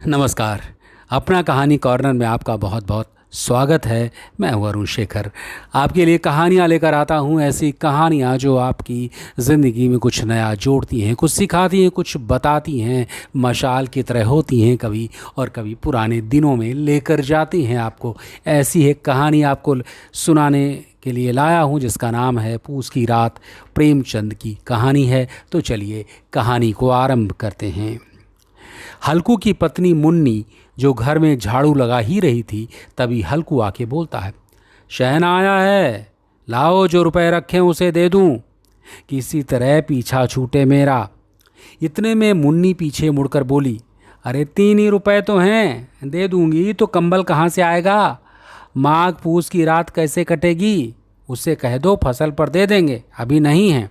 नमस्कार। अपना कहानी कॉर्नर में आपका बहुत बहुत स्वागत है। मैं हूं अरुण शेखर। आपके लिए कहानियां लेकर आता हूं, ऐसी कहानियां जो आपकी ज़िंदगी में कुछ नया जोड़ती हैं, कुछ सिखाती हैं, कुछ बताती हैं, मशाल की तरह होती हैं कभी, और कभी पुराने दिनों में लेकर जाती हैं आपको। ऐसी एक कहानी आपको सुनाने के लिए लाया हूं जिसका नाम है पूस की रात। प्रेमचंद की कहानी है। तो चलिए कहानी को आरंभ करते हैं। हल्कू की पत्नी मुन्नी जो घर में झाड़ू लगा ही रही थी, तभी हल्कू आके बोलता है, शहना आया है, लाओ जो रुपए रखे उसे दे दूं, किसी तरह पीछा छूटे मेरा। इतने में मुन्नी पीछे मुड़कर बोली, अरे 3 ही रुपए तो हैं, दे दूंगी तो कंबल कहाँ से आएगा? माघ पूस की रात कैसे कटेगी? उससे कह दो फसल पर दे देंगे, अभी नहीं है।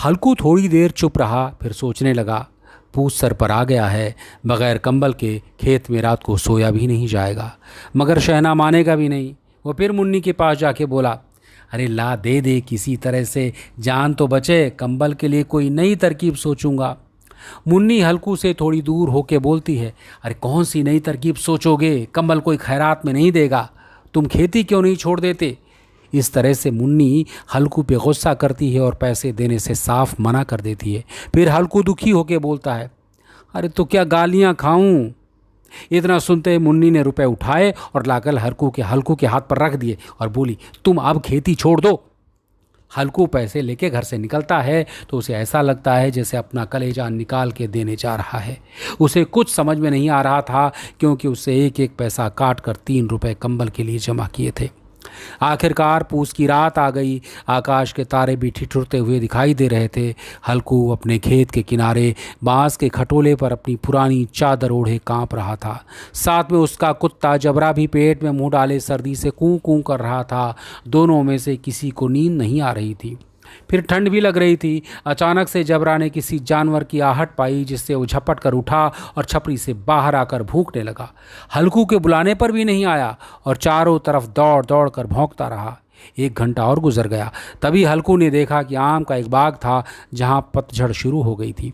हल्कू थोड़ी देर चुप रहा, फिर सोचने लगा, पूछ सर पर आ गया है, बगैर कंबल के खेत में रात को सोया भी नहीं जाएगा, मगर शहना मानेगा भी नहीं। वो फिर मुन्नी के पास जाके बोला, अरे ला दे दे, किसी तरह से जान तो बचे, कंबल के लिए कोई नई तरकीब सोचूंगा। मुन्नी हल्कू से थोड़ी दूर होके बोलती है, अरे कौन सी नई तरकीब सोचोगे, कंबल कोई खैरात में नहीं देगा, तुम खेती क्यों नहीं छोड़ देते? इस तरह से मुन्नी हल्कू पे गुस्सा करती है और पैसे देने से साफ मना कर देती है। फिर हल्कू दुखी होकर बोलता है, अरे तो क्या गालियाँ खाऊं? इतना सुनते मुन्नी ने रुपए उठाए और लाकर हल्कू के हाथ पर रख दिए और बोली, तुम अब खेती छोड़ दो। हल्कू पैसे लेके घर से निकलता है तो उसे ऐसा लगता है जैसे अपना कलेजा निकाल के देने जा रहा है। उसे कुछ समझ में नहीं आ रहा था, क्योंकि उसे एक एक पैसा काट कर 3 रुपए कंबल के लिए जमा किए थे। आखिरकार पूस की रात आ गई। आकाश के तारे भी ठिठुरते हुए दिखाई दे रहे थे। हल्कू अपने खेत के किनारे बांस के खटोले पर अपनी पुरानी चादर ओढ़े कांप रहा था। साथ में उसका कुत्ता जबरा भी पेट में मुंह डाले सर्दी से कूं कूं कर रहा था। दोनों में से किसी को नींद नहीं आ रही थी। फिर ठंड भी लग रही थी। अचानक से जबरा ने किसी जानवर की आहट पाई, जिससे वो झपट कर उठा और छपरी से बाहर आकर भूखने लगा। हल्कू के बुलाने पर भी नहीं आया और चारों तरफ दौड़ दौड़ कर भौंकता रहा। 1 घंटा और गुजर गया। तभी हल्कू ने देखा कि आम का एक बाग था जहाँ पतझड़ शुरू हो गई थी,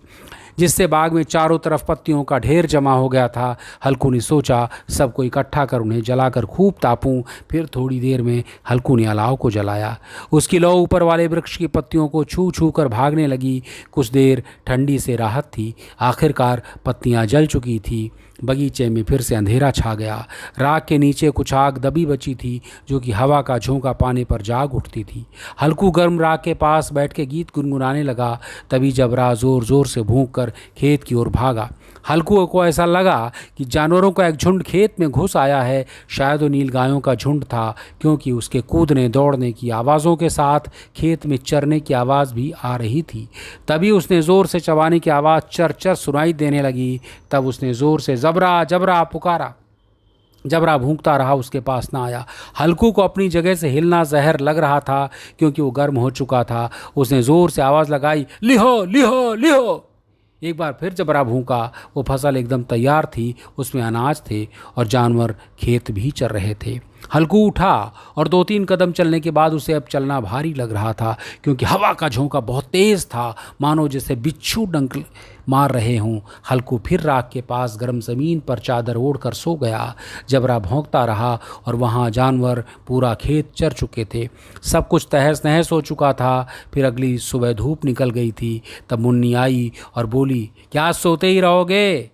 जिससे बाग में चारों तरफ पत्तियों का ढेर जमा हो गया था। हल्कू ने सोचा, सबको इकट्ठा कर उन्हें जलाकर खूब तापूं। फिर थोड़ी देर में हल्कू ने अलाव को जलाया। उसकी लौ ऊपर वाले वृक्ष की पत्तियों को छू छू कर भागने लगी। कुछ देर ठंडी से राहत थी। आखिरकार पत्तियां जल चुकी थी। बगीचे में फिर से अंधेरा छा गया। राख के नीचे कुछ आग दबी बची थी, जो कि हवा का झोंका पाने पर जाग उठती थी। हल्कू गर्म राख के पास बैठ के गीत गुनगुनाने लगा। तभी जबरा जोर जोर से भूंक कर खेत की ओर भागा। हल्कू को ऐसा लगा कि जानवरों का एक झुंड खेत में घुस आया है। शायद वो नील गायों का झुंड था, क्योंकि उसके कूदने दौड़ने की आवाज़ों के साथ खेत में चरने की आवाज़ भी आ रही थी। तभी उसने ज़ोर से चबाने की आवाज़ चर चर सुनाई देने लगी। तब उसने ज़ोर से जबरा जबरा पुकारा। जबरा भूंकता रहा, उसके पास ना आया। हल्कू को अपनी जगह से हिलना जहर लग रहा था, क्योंकि वो गर्म हो चुका था। उसने ज़ोर से आवाज़ लगाई, लिहो लिहो लिहो। एक बार फिर जबरा भूंका। वो फसल एकदम तैयार थी, उसमें अनाज थे और जानवर खेत भी चर रहे थे। हल्कू उठा और 2-3 कदम चलने के बाद उसे अब चलना भारी लग रहा था, क्योंकि हवा का झोंका बहुत तेज़ था, मानो जैसे बिच्छू डंक मार रहे हों। हल्कू फिर राख के पास गर्म ज़मीन पर चादर ओढ़कर सो गया। जबरा भौंकता रहा और वहाँ जानवर पूरा खेत चर चुके थे। सब कुछ तहस नहस हो चुका था। फिर अगली सुबह धूप निकल गई थी। तब मुन्नी आई और बोली, क्या सोते ही रहोगे?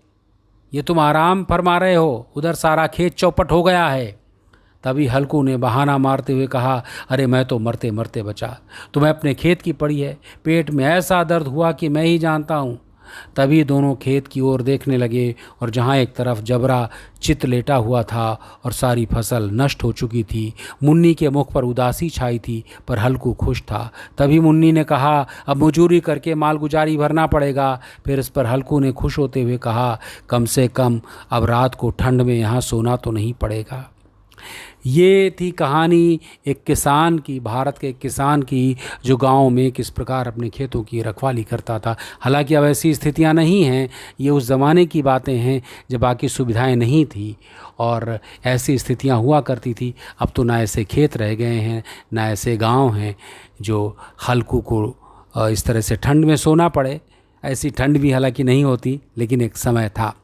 ये तुम आराम फरमा रहे हो, उधर सारा खेत चौपट हो गया है। तभी हल्कू ने बहाना मारते हुए कहा, अरे मैं तो मरते मरते बचा, तुम्हें अपने खेत की पड़ी है, पेट में ऐसा दर्द हुआ कि मैं ही जानता हूँ। तभी दोनों खेत की ओर देखने लगे, और जहाँ एक तरफ जबरा चित लेटा हुआ था और सारी फसल नष्ट हो चुकी थी, मुन्नी के मुख पर उदासी छाई थी, पर हल्कू खुश था। तभी मुन्नी ने कहा, अब मजूरी करके मालगुजारी भरना पड़ेगा। फिर इस पर हल्कू ने खुश होते हुए कहा, कम से कम अब रात को ठंड में यहाँ सोना तो नहीं पड़ेगा। ये थी कहानी एक किसान की, भारत के एक किसान की, जो गांव में किस प्रकार अपने खेतों की रखवाली करता था। हालांकि अब ऐसी स्थितियां नहीं हैं, ये उस ज़माने की बातें हैं जब बाकी सुविधाएं नहीं थी और ऐसी स्थितियां हुआ करती थी। अब तो ना ऐसे खेत रह गए हैं, ना ऐसे गांव हैं जो हल्कू को इस तरह से ठंड में सोना पड़े। ऐसी ठंड भी हालांकि नहीं होती, लेकिन एक समय था।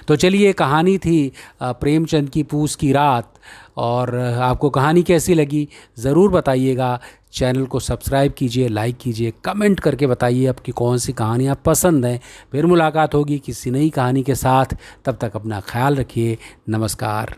तो चलिए, कहानी थी प्रेमचंद की पूस की रात। और आपको कहानी कैसी लगी ज़रूर बताइएगा। चैनल को सब्सक्राइब कीजिए, लाइक कीजिए, कमेंट करके बताइए आपकी कौन सी कहानियाँ पसंद हैं। फिर मुलाकात होगी किसी नई कहानी के साथ। तब तक अपना ख्याल रखिए। नमस्कार।